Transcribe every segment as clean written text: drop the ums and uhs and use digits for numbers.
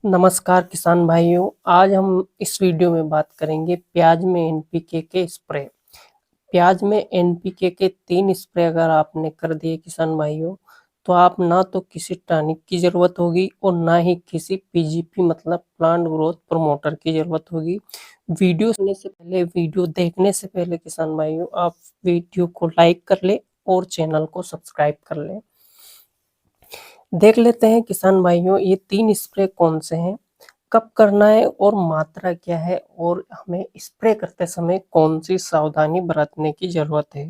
नमस्कार किसान भाइयों। आज हम इस वीडियो में बात करेंगे प्याज में एनपीके के स्प्रे। प्याज में एनपीके के 3 स्प्रे अगर आपने कर दिए किसान भाइयों, तो आप ना तो किसी टॉनिक की जरूरत होगी और ना ही किसी पीजीपी मतलब प्लांट ग्रोथ प्रमोटर की जरूरत होगी। वीडियो देखने से पहले किसान भाइयों, आप वीडियो को लाइक कर ले और चैनल को सब्सक्राइब कर ले। देख लेते हैं किसान भाइयों, ये 3 स्प्रे कौन से हैं, कब करना है और मात्रा क्या है, और हमें स्प्रे करते समय कौन सी सावधानी बरतने की जरूरत है।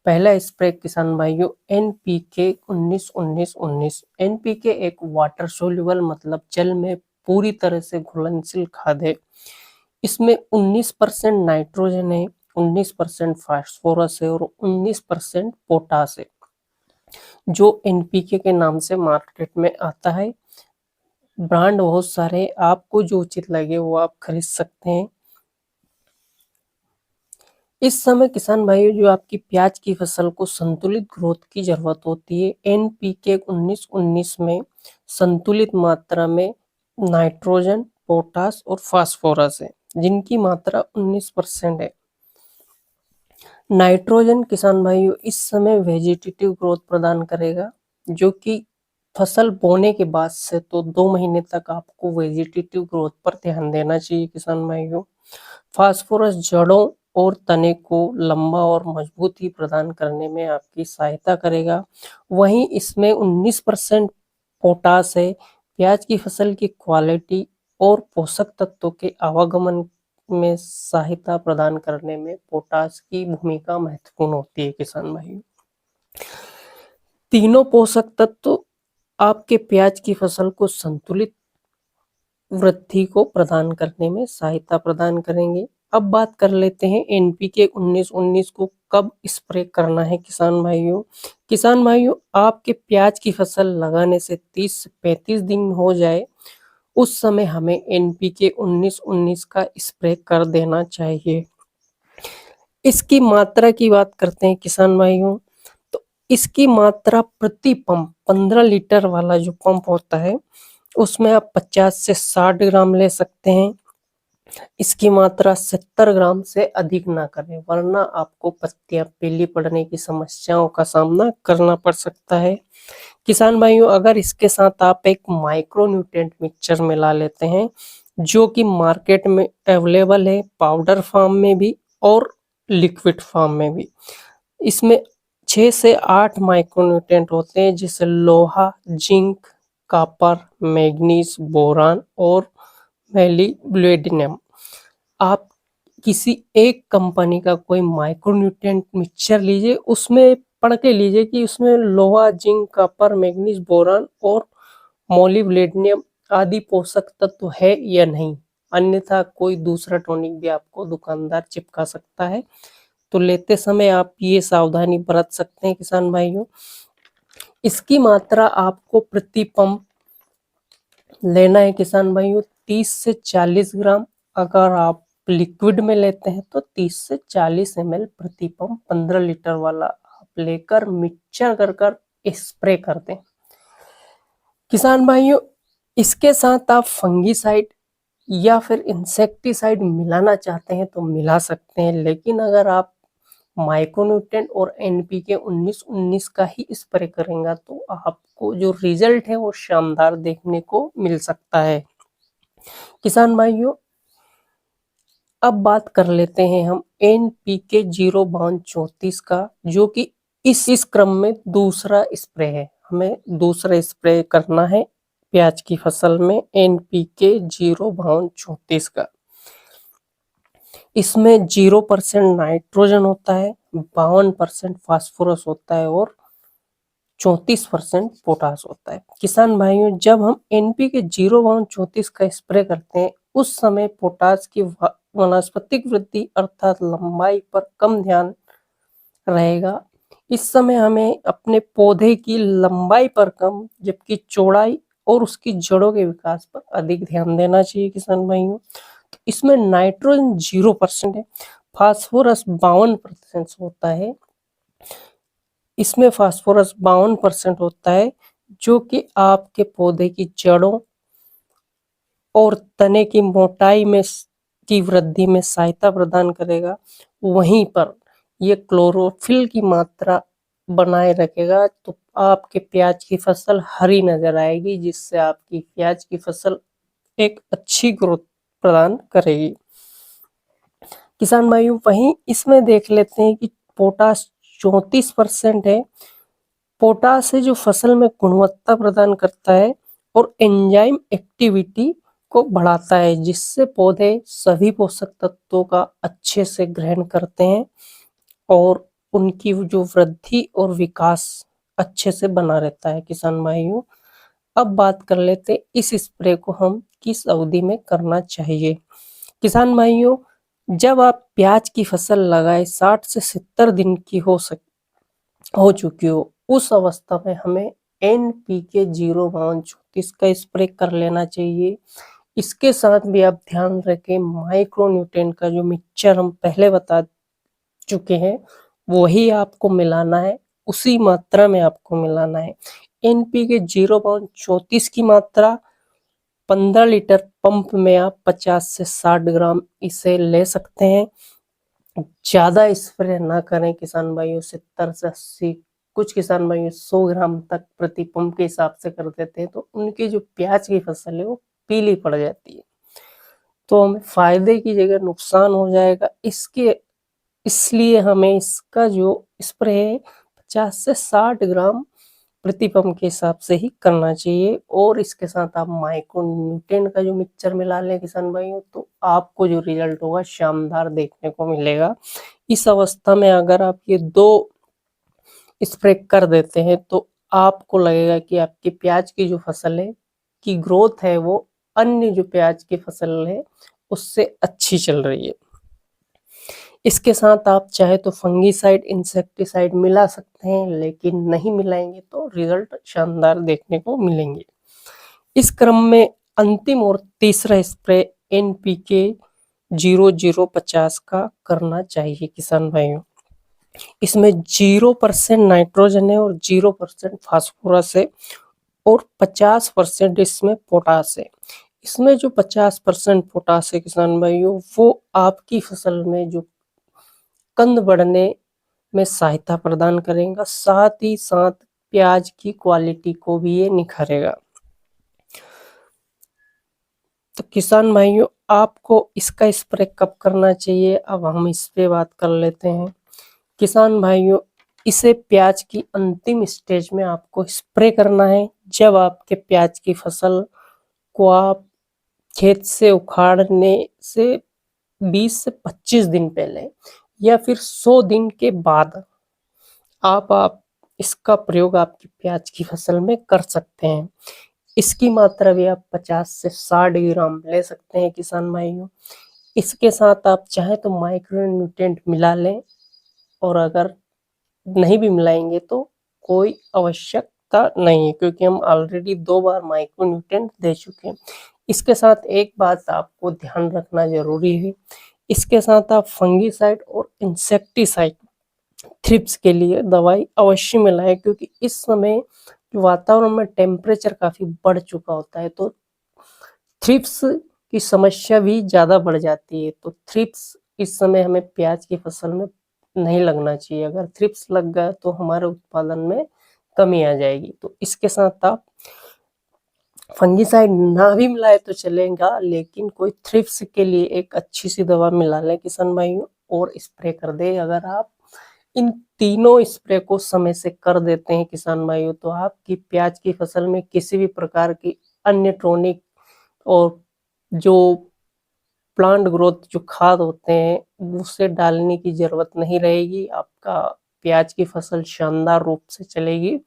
पहला स्प्रे किसान भाइयों, एनपीके 19-19-19। एनपीके एक वाटर सोल्यूबल मतलब जल में पूरी तरह से घुलनशील खाद है। इसमें 19% नाइट्रोजन है, 19% फास्फोरस है और 19% पोटास है, जो एनपीके के नाम से मार्केट में आता है। ब्रांड बहुत सारे, आपको जो उचित लगे वो आप खरीद सकते हैं। इस समय किसान भाइयों, जो आपकी प्याज की फसल को संतुलित ग्रोथ की जरूरत होती है, एनपीके 19-19 में संतुलित मात्रा में नाइट्रोजन, पोटास और फास्फोरस है, जिनकी मात्रा 19% है। नाइट्रोजन किसान भाइयों इस समय वेजिटेटिव ग्रोथ प्रदान करेगा, जो कि फसल बोने के बाद से तो 2 महीने तक आपको वेजिटेटिव ग्रोथ पर ध्यान देना चाहिए किसान भाइयों। फास्फोरस जड़ों और तने को लंबा और मजबूती प्रदान करने में आपकी सहायता करेगा। वहीं इसमें 19% पोटास है। प्याज की फसल की क्वालिटी और पोषक तत्वों के आवागमन में सहायता प्रदान करने में पोटास की भूमिका महत्वपूर्ण होती है किसान भाई। तीनों पोषक तत्व आपके प्याज की फसल को संतुलित वृद्धि को प्रदान करने में सहायता प्रदान करेंगे। अब बात कर लेते हैं एनपीके 19-19 को कब स्प्रे करना है किसान भाइयों। किसान भाइयों, आपके प्याज की फसल लगाने से 30 से 35 दिन हो जाए, उस समय हमें एनपीके 19-19 का स्प्रे कर देना चाहिए। इसकी मात्रा की बात करते हैं किसान भाइयों, तो इसकी मात्रा प्रति पंप 15 लीटर वाला जो पंप होता है, उसमें आप 50 से 60 ग्राम ले सकते हैं। इसकी मात्रा 70 ग्राम से अधिक ना करें, वरना आपको पत्तियां पीली पड़ने की समस्याओं का सामना करना पड़ सकता है। किसान भाइयों, अगर इसके साथ आप एक माइक्रो न्यूट्रिएंट मिक्सचर मिला लेते हैं, जो कि मार्केट में अवेलेबल है, पाउडर फॉर्म में भी और लिक्विड फॉर्म में भी। इसमें 6 से 8 माइक्रोन्यूट्रिएंट होते हैं, जैसे लोहा, जिंक, कॉपर, मैग्नीज, बोरान और मेलिब्लेडिनम। आप किसी एक कंपनी का कोई माइक्रोन्यूट्रिएंट मिक्सचर लीजिए, उसमें पढ़ के लीजिए कि उसमें लोहा, जिंक, कॉपर, मैग्नीज, बोरान और मोलिब्लेडिनम आदि पोषक तत्व है या नहीं। अन्यथा कोई दूसरा टॉनिक भी आपको दुकानदार चिपका सकता है, तो लेते समय आप ये सावधानी बरत सकते हैं किसान भाइयों। इसकी मात्रा आपको प्रति पंप लेना है किसान भाइयों 30 से 40 ग्राम। अगर आप लिक्विड में लेते हैं तो 30 से 40 ml प्रति पंप 15 लीटर वाला आप लेकर मिक्सचर कर स्प्रे कर दें। किसान भाइयों, इसके साथ आप फंगीसाइड या फिर इंसेक्टिसाइड मिलाना चाहते हैं तो मिला सकते हैं, लेकिन अगर आप माइक्रोन्यूट्रिएंट और एनपीके 19-19 का ही स्प्रे करेंगे तो आपको जो रिजल्ट है वो शानदार देखने को मिल सकता है। किसान भाइयों, अब बात कर लेते हैं हम एनपीके 0-34 का, जो कि इस क्रम में दूसरा स्प्रे है। हमें दूसरा स्प्रे करना है प्याज की फसल में एनपीके 0-34 का। इसमें 0% नाइट्रोजन होता है, 52% फास्फोरस होता है और 34% पोटास होता है। किसान भाइयों, जब हम एनपीके 0-34 का स्प्रे करते हैं, उस समय पोटास की वनस्पतिक वृद्धि अर्थात लंबाई पर कम ध्यान रहेगा। इस समय हमें अपने पौधे की लंबाई पर कम, जबकि चौड़ाई और उसकी जड़ों के विकास पर अधिक ध्यान देना चाहिए किसान भाइयों। तो इसमें नाइट्रोजन 0% है, फास्फोरस 52% होता है। इसमें फास्फोरस 52% होता है, जो कि आपके पौधे की जड़ों और तने की मोटाई में की वृद्धि में सहायता प्रदान करेगा। वहीं पर ये क्लोरोफिल की मात्रा बनाए रखेगा, तो आपके प्याज की फसल हरी नजर आएगी, जिससे आपकी प्याज की फसल एक अच्छी ग्रोथ प्रदान करेगी। किसान भाइयों, वहीं इसमें देख लेते हैं कि पोटाश 34% है। पोटाश है जो फसल में गुणवत्ता प्रदान करता है और एंजाइम एक्टिविटी को बढ़ाता है, जिससे पौधे सभी पोषक तत्वों का अच्छे से ग्रहण करते हैं और उनकी जो वृद्धि और विकास अच्छे से बना रहता है। किसान भाइयों, अब बात कर लेते हैं इस स्प्रे को हम किस अवधि में करना चाहिए। किसान भाइयों, जब आप प्याज की फसल लगाए 60 से 70 दिन की हो चुकी हो, उस अवस्था में हमें NPK 05234 का स्प्रे कर लेना चाहिए। इसके साथ भी आप ध्यान रखें, माइक्रोन्यूट्रिएंट का जो मिक्सचर हम पहले बता चुके हैं वही आपको मिलाना है, उसी मात्रा में आपको मिलाना है। NPK 05234 की मात्रा 15 लीटर पंप में आप 50 से 60 ग्राम इसे ले सकते हैं। ज्यादा स्प्रे ना करें किसान भाइयों, 70 से 80, कुछ किसान भाइयों 100 ग्राम तक प्रति पंप के हिसाब से कर देते हैं, तो उनकी जो प्याज की फसल है वो पीली पड़ जाती है, तो हमें फायदे की जगह नुकसान हो जाएगा। इसलिए हमें इसका जो स्प्रे है 50 से 60 ग्राम प्रति पंप के हिसाब से ही करना चाहिए। और इसके साथ आप माइक्रोन्यूट्रिएंट का जो मिक्सचर मिला लें किसान भाइयों, तो आपको जो रिजल्ट होगा शानदार देखने को मिलेगा। इस अवस्था में अगर आप ये 2 स्प्रे कर देते हैं तो आपको लगेगा कि आपकी प्याज की जो फसल है की ग्रोथ है वो अन्य जो प्याज की फसल है उससे अच्छी चल रही है। इसके साथ आप चाहे तो फंगीसाइड, इंसेक्टिसाइड मिला सकते हैं, लेकिन नहीं मिलाएंगे तो रिजल्ट शानदार देखने को मिलेंगे। इस क्रम में अंतिम और तीसरा स्प्रे NPK 0050 का करना चाहिए किसान भाइयों। इसमें 0% नाइट्रोजन है और 0% फास्फोरस है और 50% इसमें पोटास है। इसमें जो 50% पोटास है किसान भाइयों, वो आपकी फसल में जो कंद बढ़ने में सहायता प्रदान करेगा, साथ ही साथ प्याज की क्वालिटी को भी ये निखारेगा। तो किसान भाइयों, आपको इसका स्प्रे कब करना चाहिए, अब हम इस पे बात कर लेते हैं। किसान भाइयों, इसे प्याज की अंतिम स्टेज में आपको स्प्रे करना है, जब आपके प्याज की फसल को आप खेत से उखाड़ने से 20 से 25 दिन पहले या फिर 100 दिन के बाद आप इसका प्रयोग आपकी प्याज की फसल में कर सकते हैं। इसकी मात्रा भी आप 50 से 60 ग्राम ले सकते हैं किसान भाइयों। इसके साथ आप चाहे तो माइक्रोन्यूट्रिएंट मिला लें, और अगर नहीं भी मिलाएंगे तो कोई आवश्यकता नहीं है, क्योंकि हम ऑलरेडी 2 बार माइक्रोन्यूट्रिएंट दे चुके हैं। इसके साथ एक बात आपको ध्यान रखना जरूरी है, इसके साथ आप फंगीसाइड और इंसेक्टिसाइड थ्रिप्स के लिए दवाई अवश्य मिलाएं, क्योंकि इस समय वातावरण में टेम्परेचर काफी बढ़ चुका होता है, तो थ्रिप्स की समस्या भी ज्यादा बढ़ जाती है। तो थ्रिप्स इस समय हमें प्याज की फसल में नहीं लगना चाहिए। अगर थ्रिप्स लग गया तो हमारे उत्पादन में कमी आ जाएगी। तो इसके साथ आप फंगीसाइड ना भी मिलाए तो चलेगा, लेकिन कोई थ्रिप्स के लिए एक अच्छी सी दवा मिला लें किसान भाइयों और स्प्रे कर दे। अगर आप इन तीनों स्प्रे को समय से कर देते हैं किसान भाइयों, तो आपकी प्याज की फसल में किसी भी प्रकार की अन्य टॉनिक और जो प्लांट ग्रोथ जो खाद होते हैं उसे डालने की जरूरत नहीं रहेगी। आपका प्याज की फसल शानदार रूप से चलेगी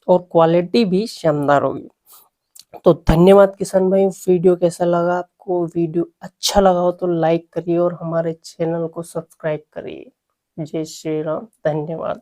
और क्वालिटी भी शानदार होगी। तो धन्यवाद किसान भाई। वीडियो कैसा लगा आपको? वीडियो अच्छा लगा हो तो लाइक करिए और हमारे चैनल को सब्सक्राइब करिए। जय श्री राम। धन्यवाद।